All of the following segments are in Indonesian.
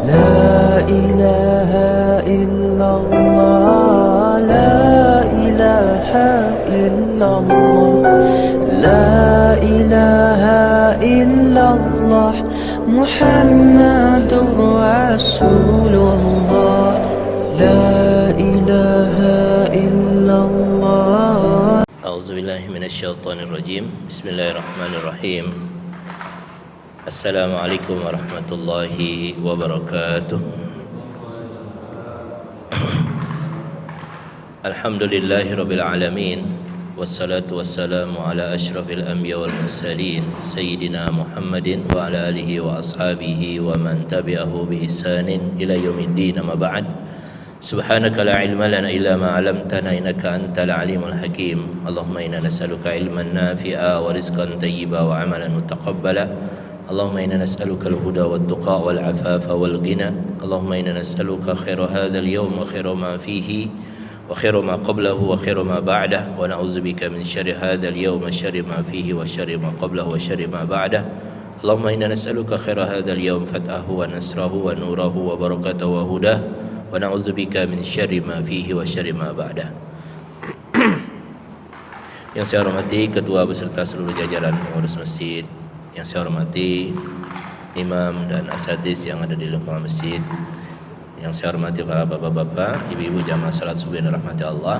لا إله إلا الله لا إله إلا الله لا إله إلا الله محمد رسول الله لا إله إلا الله. أعوذ بالله من الشيطان الرجيم. بسم الله الرحمن الرحيم. Assalamualaikum warahmatullahi wabarakatuh. Alhamdulillahi rabbil alamin. Wassalatu wassalamu ala ashrafil anbiya wal mursalin Sayyidina Muhammadin wa ala alihi wa ashabihi wa man tabi'ahu bi ihsanin ila yaumiddin. Amma ba'd. Subhanaka la ilma lana illa ma 'allamtana innaka antal alimul hakim. Allahumma inna nas'aluka ilman nafi'a wa rizqan thayyiba wa 'amalan mutaqabbala. اللهم إنا نسألك الهدى والتقى والعفاف والغنى. اللهم إنا نسألك خير هذا اليوم وخير ما فيه وخير ما قبله وخير ما بعده ونعوذ بك من شر هذا اليوم وشر ما فيه وشر ما قبله وشر ما بعده. اللهم إنا نسألك خير هذا اليوم فتحه ونصره ونوره وبركته وهداه ونعوذ بك من شر ما فيه وشر ما بعده. Yang saya hormati ketua beserta seluruh jajaran pengurus masjid, yang saya hormati imam dan asatidz yang ada di lingkungan masjid, yang saya hormati para bapak-bapak, ibu-ibu jamaah salat subuh yang dirahmati Allah.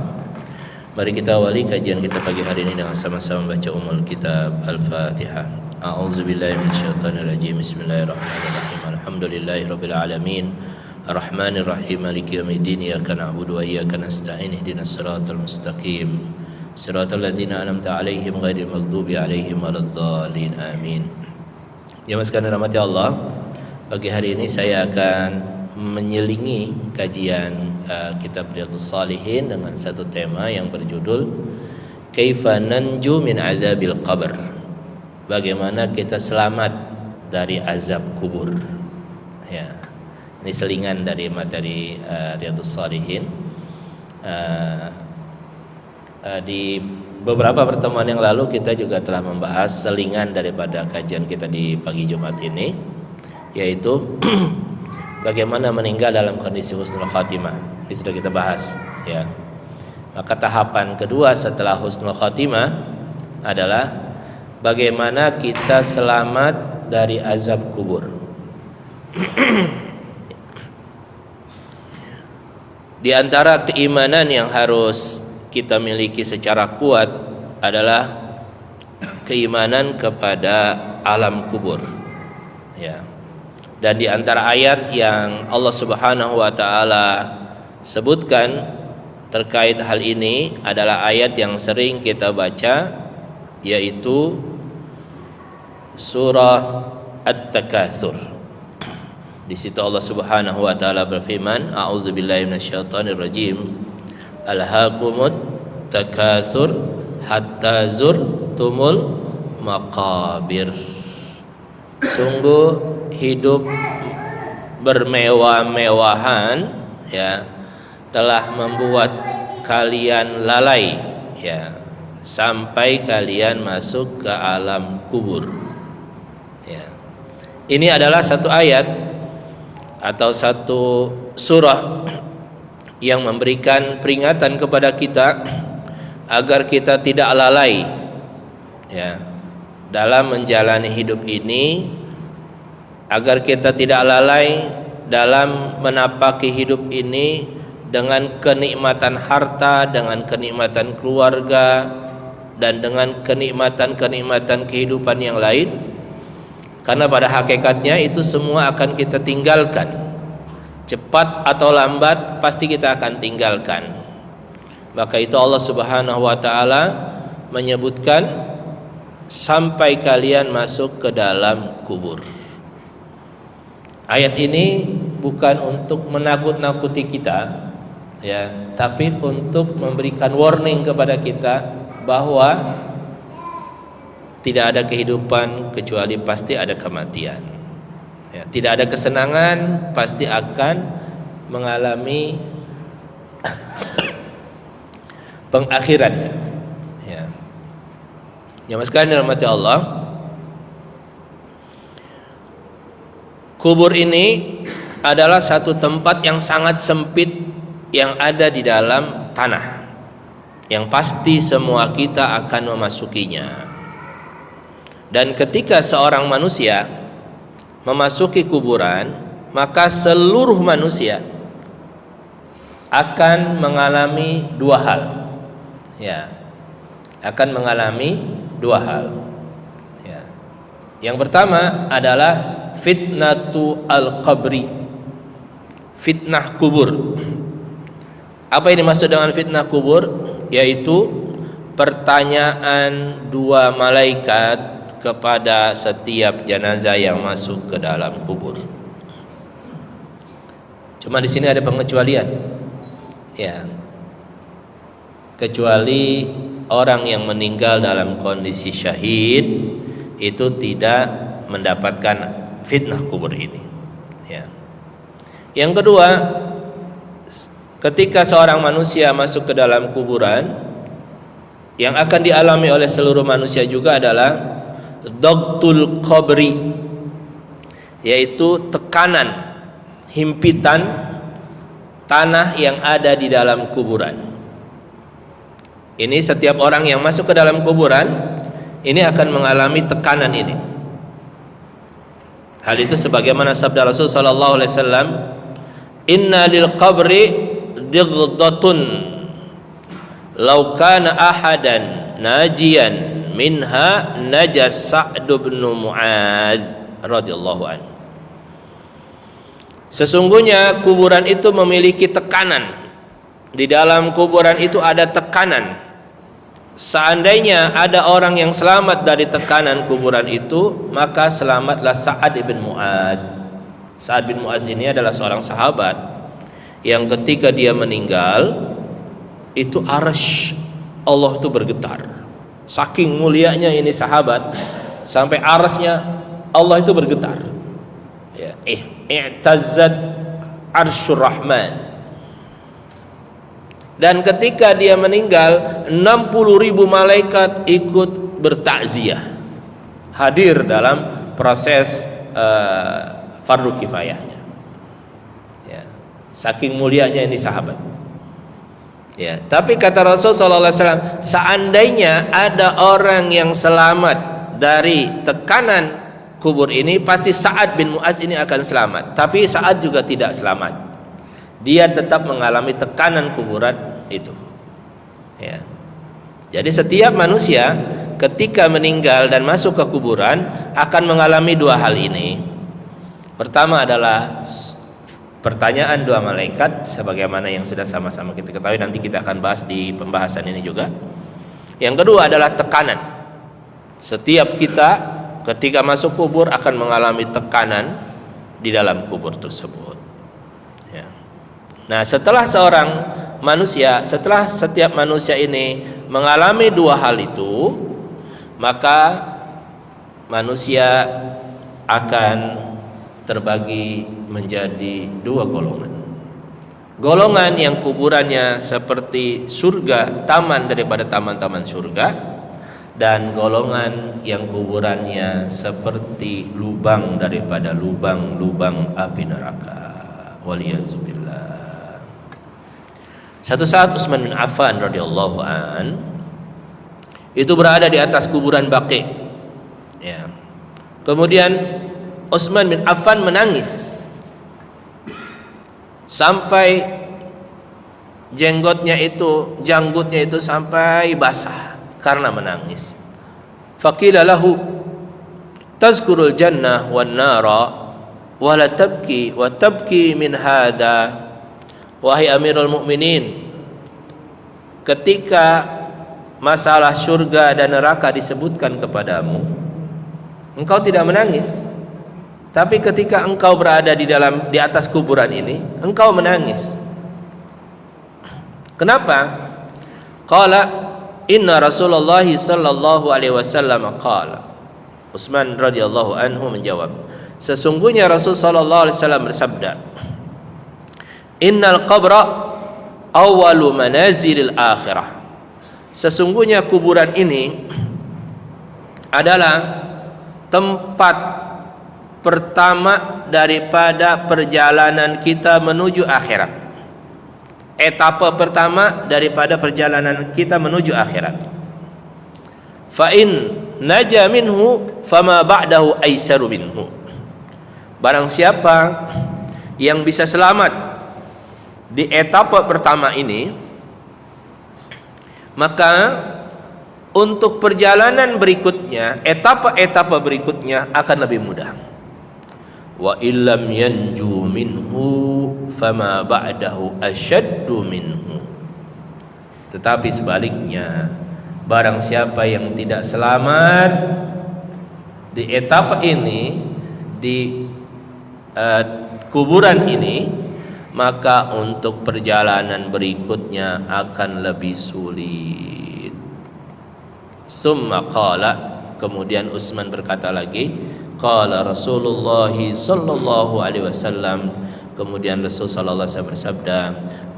Mari kita awali kajian kita pagi hari ini dengan sama-sama membaca Ummul Kitab Al-Fatihah. A'udzubillahi minasyaitonirrajim. Bismillahirrahmanirrahim. Alhamdulillahirabbil alamin. Arrahmanirrahim. Maliki yaumiddin. Iyyaka na'budu wa iyyaka nasta'in. Ihdinas siratal mustaqim. Siratal ladzina an'amta 'alaihim ghairil maghdubi 'alaihim waladdallin. Amin. Yang sekalian dirahmati Allah, pagi hari ini saya akan menyelingi kajian kitab Riyadhus Shalihin dengan satu tema yang berjudul Kaifa nanju min adzabil qabr. Bagaimana kita selamat dari azab kubur. Ya. Ini selingan dari materi Riyadhus Shalihin. Di beberapa pertemuan yang lalu kita juga telah membahas selingan daripada kajian kita di pagi Jumat ini, yaitu bagaimana meninggal dalam kondisi husnul khatimah. Ini sudah kita bahas, ya. Maka tahapan kedua setelah husnul khatimah adalah bagaimana kita selamat dari azab kubur. Di antara keimanan yang harus kita miliki secara kuat adalah keimanan kepada alam kubur, ya. Dan di antara ayat yang Allah Subhanahu wa taala sebutkan terkait hal ini adalah ayat yang sering kita baca, yaitu surah At-Takatsur. Di situ Allah Subhanahu wa taala berfirman, a'udzubillahi minasyaitonirrajim. Alhaakumut takatsur hatta zurtumul maqabir. Sungguh hidup bermewah-mewahan, ya, telah membuat kalian lalai, ya, sampai kalian masuk ke alam kubur, ya. Ini adalah satu ayat atau satu surah yang memberikan peringatan kepada kita agar kita tidak lalai, ya, dalam menjalani hidup ini, agar kita tidak lalai dalam menapaki hidup ini dengan kenikmatan harta, dengan kenikmatan keluarga, dan dengan kenikmatan-kenikmatan kehidupan yang lain, karena pada hakikatnya itu semua akan kita tinggalkan. Cepat atau lambat pasti kita akan tinggalkan. Maka itu Allah Subhanahu wa taala menyebutkan sampai kalian masuk ke dalam kubur. Ayat ini bukan untuk menakut-nakuti kita, ya, tapi untuk memberikan warning kepada kita bahwa tidak ada kehidupan kecuali pasti ada kematian. Ya, tidak ada kesenangan, pasti akan mengalami pengakhirannya. Ya. Yang sekalian dirahmati Allah, kubur ini adalah satu tempat yang sangat sempit yang ada di dalam tanah, yang pasti semua kita akan memasukinya. Dan ketika seorang manusia memasuki kuburan, maka seluruh manusia akan mengalami dua hal. Ya, akan mengalami dua hal. Ya. Yang pertama adalah fitnatu al-qabri, fitnah kubur. Apa yang dimaksud dengan fitnah kubur? Yaitu pertanyaan dua malaikat kepada setiap jenazah yang masuk ke dalam kubur. Cuma di sini ada pengecualian. Ya, kecuali orang yang meninggal dalam kondisi syahid itu tidak mendapatkan fitnah kubur ini. Ya. Yang kedua, ketika seorang manusia masuk ke dalam kuburan, yang akan dialami oleh seluruh manusia juga adalah dogtul qabri, yaitu tekanan, himpitan tanah yang ada di dalam kuburan. Ini setiap orang yang masuk ke dalam kuburan ini akan mengalami tekanan ini. Hal itu sebagaimana sabda Rasul sallallahu alaihi wasallam, "Inna lil qabri dighdatun law kana ahadan najiyan minha najas Sa'd bin Mu'adz radhiyallahu anhu." Sesungguhnya kuburan itu memiliki tekanan. Di dalam kuburan itu ada tekanan. Seandainya ada orang yang selamat dari tekanan kuburan itu, maka selamatlah Sa'ad bin Mu'adz. Sa'ad bin Mu'adz ini adalah seorang sahabat yang ketika dia meninggal itu arsy Allah itu bergetar. Saking mulianya ini sahabat sampai arsy-nya Allah itu bergetar. Ya, i'tazzat arsyur rahman. Dan ketika dia meninggal, 60.000 malaikat ikut bertakziah, hadir dalam proses fardu kifayahnya. Ya, saking mulianya ini sahabat. Ya, tapi kata Rasul sallallahu alaihi wasallam, seandainya ada orang yang selamat dari tekanan kubur ini, pasti Sa'ad bin Mu'adz ini akan selamat. Tapi Sa'ad juga tidak selamat. Dia tetap mengalami tekanan kuburan itu. Ya. Jadi setiap manusia ketika meninggal dan masuk ke kuburan akan mengalami dua hal ini. Pertama adalah pertanyaan dua malaikat, sebagaimana yang sudah sama-sama kita ketahui, nanti kita akan bahas di pembahasan ini juga. Yang kedua adalah tekanan. Setiap kita ketika masuk kubur akan mengalami tekanan di dalam kubur tersebut. Ya. Nah, setelah setiap manusia ini mengalami dua hal itu, maka manusia akan terbagi menjadi dua golongan. Golongan yang kuburannya seperti surga, taman daripada taman-taman surga, dan golongan yang kuburannya seperti lubang daripada lubang-lubang api neraka. Waliyazubillah. Satu saat Utsman bin Affan radhiyallahu an itu berada di atas kuburan Baqi. Ya. Kemudian Utsman bin Affan menangis sampai janggutnya itu sampai basah karena menangis. Faqila lahu tazkurul jannah wan nara wa la tabki wa tabki min hada. Wahai Amirul Mukminin, ketika masalah surga dan neraka disebutkan kepadamu, engkau tidak menangis. Tapi ketika engkau berada di atas kuburan ini, engkau menangis. Kenapa? Qala inna Rasulullah sallallahu alaihi wasallam qala. Utsman radhiyallahu anhu menjawab, sesungguhnya Rasul sallallahu alaihi wasallam bersabda, innal qabra awwalu manazilil akhirah. Sesungguhnya kuburan ini adalah tempat pertama daripada perjalanan kita menuju akhirat. Etapa pertama daripada perjalanan kita menuju akhirat. Fa in naja minhu fama ba'dahu aisaru minhu. Barang siapa yang bisa selamat di etapa pertama ini, maka untuk perjalanan berikutnya, etapa-etapa berikutnya akan lebih mudah. Wa illam yanju minhu fama ba'dahu asyaddu minhu. Tetapi sebaliknya, barang siapa yang tidak selamat di etapa ini, di kuburan ini, maka untuk perjalanan berikutnya akan lebih sulit. Summa qala, kemudian Utsman berkata lagi, qala Rasulullah sallallahu alaihi wasallam, kemudian Rasul sallallahu alaihi wasallam bersabda,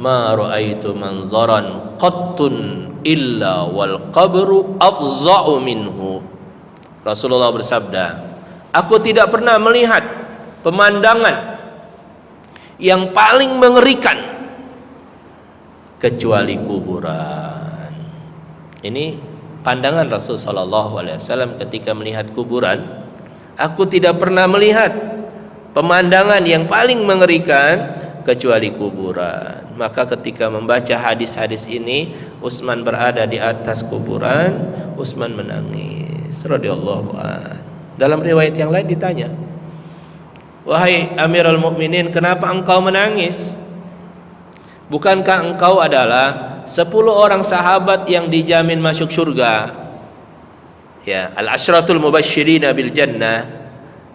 ma raaitu manzaran qattun illa wal qabru afza'u minhu. Rasulullah bersabda, aku tidak pernah melihat pemandangan yang paling mengerikan kecuali kuburan. Ini pandangan Rasul sallallahu alaihi wasallam ketika melihat kuburan. Aku tidak pernah melihat pemandangan yang paling mengerikan kecuali kuburan. Maka ketika membaca hadis-hadis ini, Utsman berada di atas kuburan, Utsman menangis radhiyallahu an. Dalam riwayat yang lain ditanya, wahai Amirul Mukminin, kenapa engkau menangis? Bukankah engkau adalah 10 orang sahabat yang dijamin masuk surga? Ya, al-asyratul mubasysyirina bil jannah.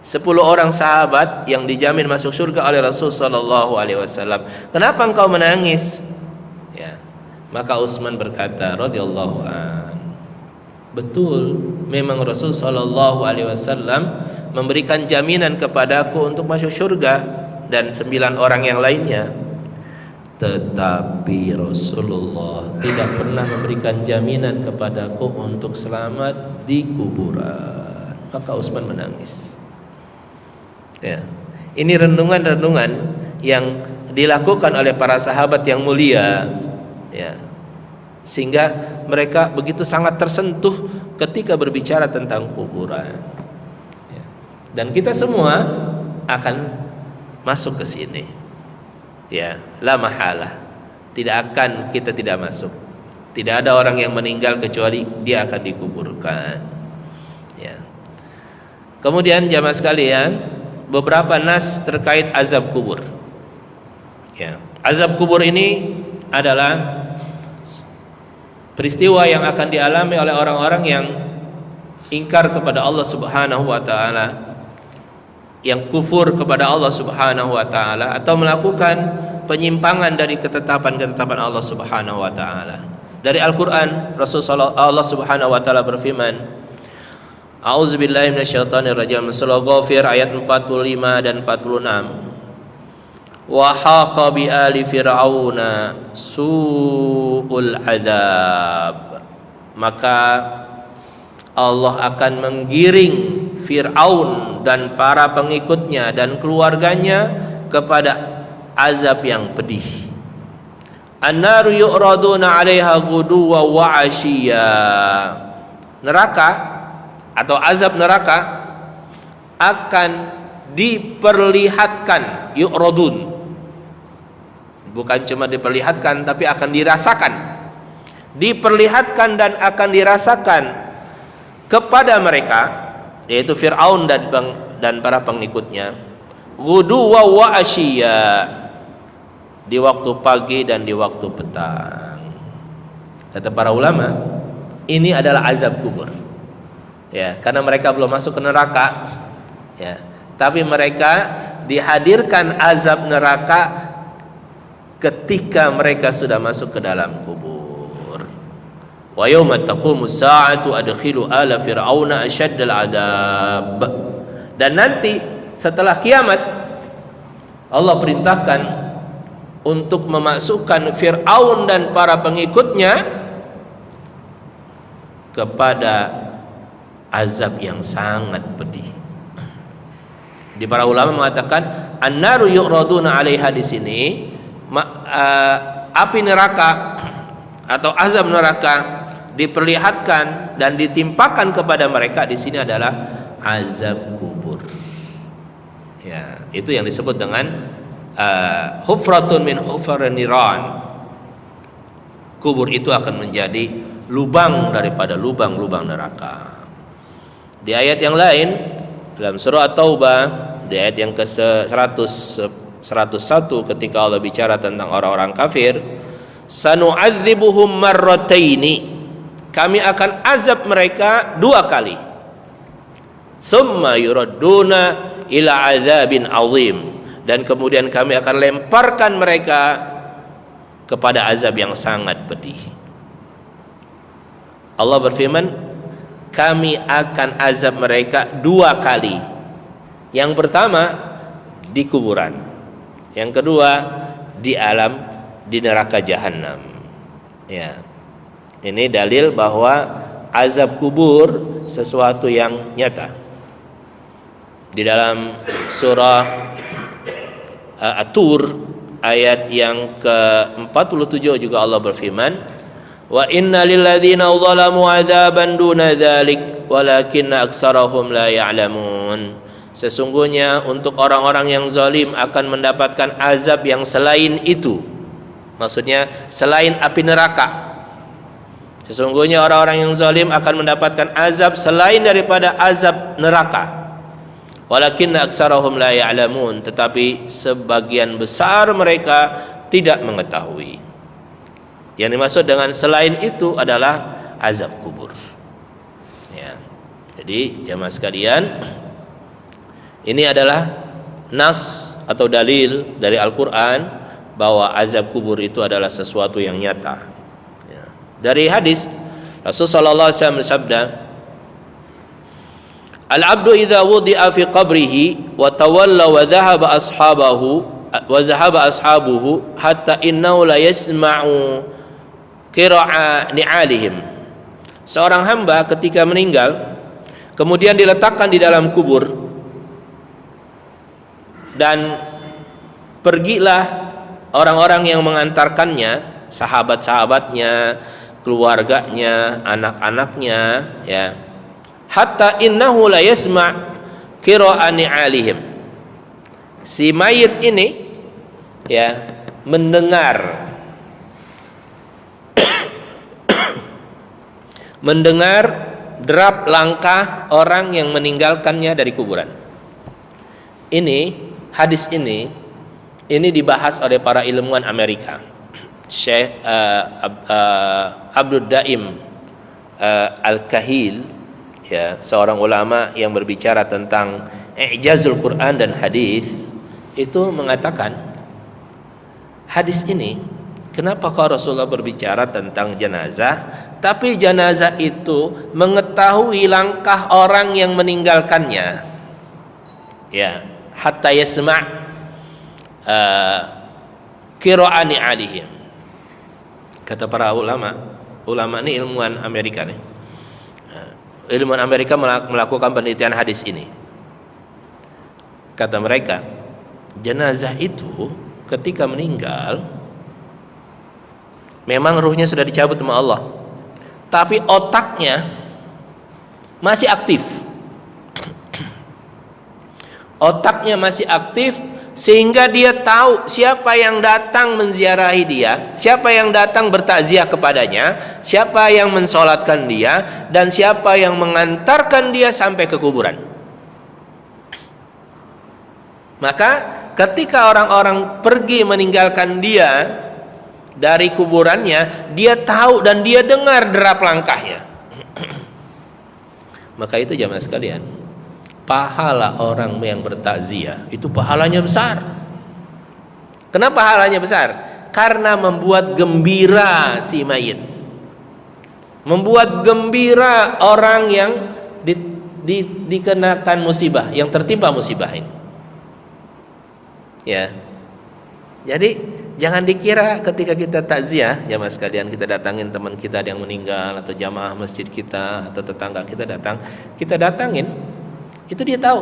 10 orang sahabat yang dijamin masuk surga oleh Rasul sallallahu alaihi wasallam. Kenapa engkau menangis? Ya. Maka Utsman berkata radhiyallahu an, betul, memang Rasul sallallahu alaihi wasallam memberikan jaminan kepadaku untuk masuk surga dan 9 orang yang lainnya. Tetapi Rasulullah tidak pernah memberikan jaminan kepadaku untuk selamat di kuburan. Maka Utsman menangis. Ya. Ini renungan-renungan yang dilakukan oleh para sahabat yang mulia, ya. Sehingga mereka begitu sangat tersentuh ketika berbicara tentang kuburan. Ya. Dan kita semua akan masuk ke sini. Ya, la mahalah. Kita tidak masuk. Tidak ada orang yang meninggal kecuali dia akan dikuburkan. Ya. Kemudian jamaah sekalian, beberapa nas terkait azab kubur. Ya, azab kubur ini adalah peristiwa yang akan dialami oleh orang-orang yang ingkar kepada Allah Subhanahu wa taala, yang kufur kepada Allah Subhanahu wa taala, atau melakukan penyimpangan dari ketetapan-ketetapan Allah Subhanahu wa taala. Dari Al-Qur'an, Allah Subhanahu wa taala berfirman, A'udzubillahi minasyaitonir rajim, surah Ghafir ayat 45 dan 46. Wa haqa bi ali fir'auna su'ul adzab. Maka Allah akan menggiring Fir'aun dan para pengikutnya dan keluarganya kepada azab yang pedih. An-naru yu'raduna 'alaiha ghuduwan wa 'ashiyya. Neraka atau azab neraka akan diperlihatkan, yu'radun. Bukan cuma diperlihatkan, tapi akan dirasakan. Diperlihatkan dan akan dirasakan kepada mereka, yaitu Fir'aun dan para pengikutnya, ghuduwan wa 'ashiyya, di waktu pagi dan di waktu petang. Kata para ulama, ini adalah azab kubur. Ya, karena mereka belum masuk ke neraka. Ya, tapi mereka dihadirkan azab neraka ketika mereka sudah masuk ke dalam kubur. Wa yauma taqumus sa'atu adkhilu ala fir'auna asyaddal adab. Dan nanti setelah kiamat Allah perintahkan untuk memasukkan Fir'aun dan para pengikutnya kepada azab yang sangat pedih. Di para ulama mengatakan an-naru yu'raduna 'alaiha di sini api neraka atau azab neraka diperlihatkan dan ditimpakan kepada mereka di sini adalah azab kubur. Ya, itu yang disebut dengan hufratun min hufarin niran. Kubur itu akan menjadi lubang daripada lubang-lubang neraka. Di ayat yang lain dalam surah At-Taubah di ayat yang ke-101 ketika Allah bicara tentang orang-orang kafir, sanu'adzibuhum marrataini, kami akan azab mereka 2 kali. Summa yuradduna ila adzabin azim, dan kemudian kami akan lemparkan mereka kepada azab yang sangat pedih. Allah berfirman, kami akan azab mereka 2 kali. Yang pertama di kuburan, yang kedua di neraka jahanam. Ya, ini dalil bahwa azab kubur sesuatu yang nyata. Di dalam surah At-Tur ayat yang ke-47 juga Allah berfirman, wa inna lilladzina zalamu adzaban duna dzalik walakinna aktsarahum la ya'lamun. Sesungguhnya untuk orang-orang yang zalim akan mendapatkan azab yang selain itu. Maksudnya selain api neraka. Sesungguhnya orang-orang yang zalim akan mendapatkan azab selain daripada azab neraka. Walakinna aktsarahum la ya'lamun, tetapi sebagian besar mereka tidak mengetahui. Yang dimaksud dengan selain itu adalah azab kubur. Ya. Jadi jamaah sekalian, ini adalah nas atau dalil dari Al-Quran bahwa azab kubur itu adalah sesuatu yang nyata. Ya. Dari hadis Rasulullah SAW bersabda, al-abdu idza wudi'a fi qabrihi wa tawalla wa dhahaba ashabuhu hatta innahu la yasma'u qira'a ni'alihim. Seorang hamba ketika meninggal kemudian diletakkan di dalam kubur dan pergilah orang-orang yang mengantarkannya, sahabat-sahabatnya, keluarganya, anak-anaknya, ya. Hatta innahu la yasma' qira'ani 'alihim. Si mayit ini ya mendengar derap langkah orang yang meninggalkannya dari kuburan. Hadis ini dibahas oleh para ilmuwan Amerika. Syekh Abdul Daim Al-Kahil, ya, seorang ulama yang berbicara tentang i'jazul Quran dan hadis, itu mengatakan hadis ini, kenapa kau Rasulullah berbicara tentang jenazah, tapi jenazah itu mengetahui langkah orang yang meninggalkannya, ya, hatta yasma' qira'ani 'alihim. Kata para ulama ini ilmuwan Amerika nih. Ilmuwan Amerika melakukan penelitian hadis ini. Kata mereka, jenazah itu ketika meninggal memang ruhnya sudah dicabut sama Allah, tapi otaknya masih aktif. Otaknya masih aktif sehingga dia tahu siapa yang datang menziarahi dia, siapa yang datang bertakziah kepadanya, siapa yang mensolatkan dia, dan siapa yang mengantarkan dia sampai ke kuburan. Maka ketika orang-orang pergi meninggalkan dia dari kuburannya, dia tahu dan dia dengar derap langkahnya. Maka itu jamaah sekalian, pahala orang yang bertakziah itu pahalanya besar. Kenapa pahalanya besar? Karena membuat gembira si mayit, membuat gembira orang yang dikenakan musibah, yang tertimpa musibah ini. Ya, jadi jangan dikira ketika kita takziah, jamaah sekalian, kita datangin teman kita yang meninggal atau jamaah masjid kita atau tetangga kita datangin, itu dia tahu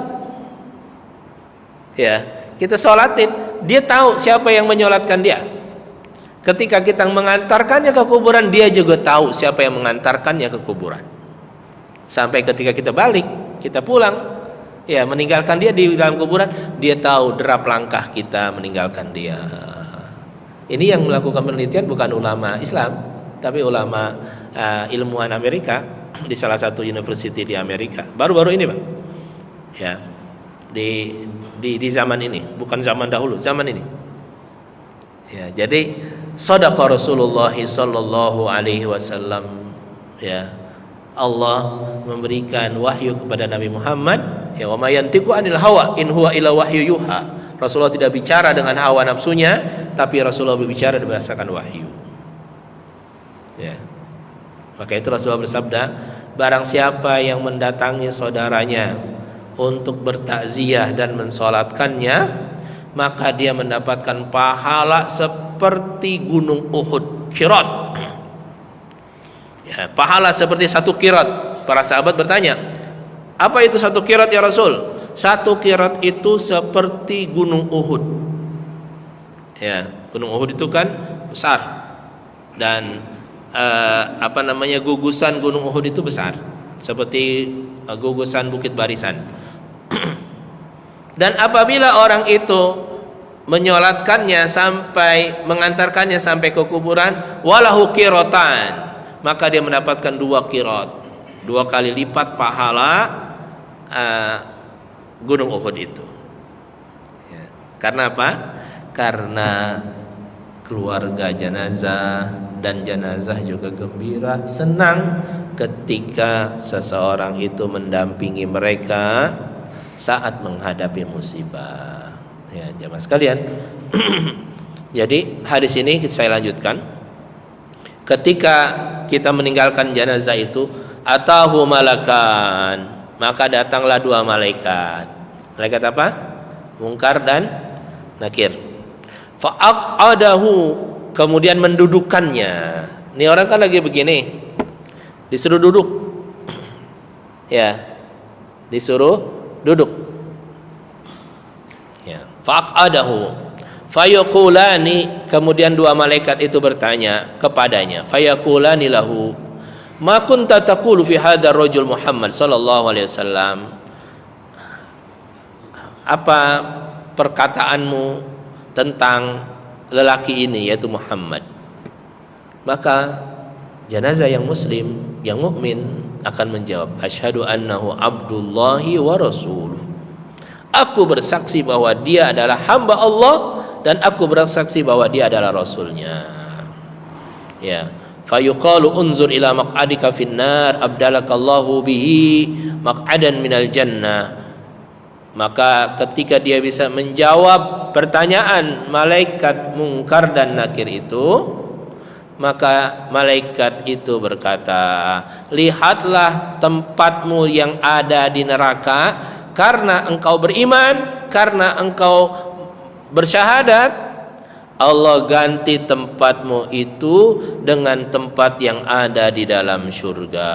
Ya, kita sholatin, dia tahu siapa yang menyolatkan dia. Ketika kita mengantarkannya ke kuburan, dia juga tahu siapa yang mengantarkannya ke kuburan. Sampai ketika kita balik, kita pulang, ya meninggalkan dia di dalam kuburan, dia tahu derap langkah kita meninggalkan dia. Ini yang melakukan penelitian bukan ulama Islam, tapi ulama ilmuwan Amerika di salah satu university di Amerika. Baru-baru ini, Pak. Ya. Di zaman ini, bukan zaman dahulu, zaman ini. Ya, jadi shadaqa Rasulullah sallallahu alaihi wasallam, ya. Allah memberikan wahyu kepada Nabi Muhammad, ya, wa may yantiqu anil hawa in huwa illa wahyu yuha. Rasulullah tidak bicara dengan hawa nafsunya, tapi Rasulullah berbicara berdasarkan wahyu. Ya. Maka itu Rasulullah bersabda, barang siapa yang mendatangi saudaranya untuk bertakziah dan mensolatkannya, maka dia mendapatkan pahala seperti gunung Uhud, qirat. Ya, pahala seperti 1 qirat. Para sahabat bertanya, apa itu 1 qirat ya Rasul? 1 qirat itu seperti gunung Uhud. Ya, gunung Uhud itu kan besar, dan gugusan gunung Uhud itu besar, seperti gugusan Bukit Barisan. Dan apabila orang itu menyolatkannya sampai mengantarkannya sampai ke kuburan, walahu qiratan, maka dia mendapatkan 2 qirat, 2 kali lipat pahala gunung Uhud itu. Ya. Karena apa? Karena keluarga jenazah dan jenazah juga gembira, senang ketika seseorang itu mendampingi mereka saat menghadapi musibah. Ya, jamaah sekalian. Jadi hadis ini saya lanjutkan. Ketika kita meninggalkan jenazah itu, atahu malakan, maka datanglah 2 malaikat. Malaikat apa? Munkar dan Nakir. Fa'aqadahu, kemudian mendudukannya. Ini orang kan lagi begini, disuruh duduk. Ya, disuruh duduk. Ya, fa'aqadahu. Fayaqulani, kemudian 2 malaikat itu bertanya kepadanya. Fayaqulani lahu, ma kunta taqulu fi hadzal rajul Muhammad sallallahu alaihi wasallam? Apa perkataanmu tentang lelaki ini, yaitu Muhammad? Maka jenazah yang muslim, yang mukmin akan menjawab, asyhadu annahu abdullahi wa rasuluh. Aku bersaksi bahwa dia adalah hamba Allah, dan aku bersaksi bahwa dia adalah rasulnya. Ya, fayuqalu unzur ila maq'adika finnar abdalakallahu bihi maq'adan minal jannah. Maka ketika dia bisa menjawab pertanyaan malaikat Munkar dan Nakir itu, maka malaikat itu berkata, lihatlah tempatmu yang ada di neraka, karena engkau beriman, karena engkau bersyahadat, Allah ganti tempatmu itu dengan tempat yang ada di dalam surga.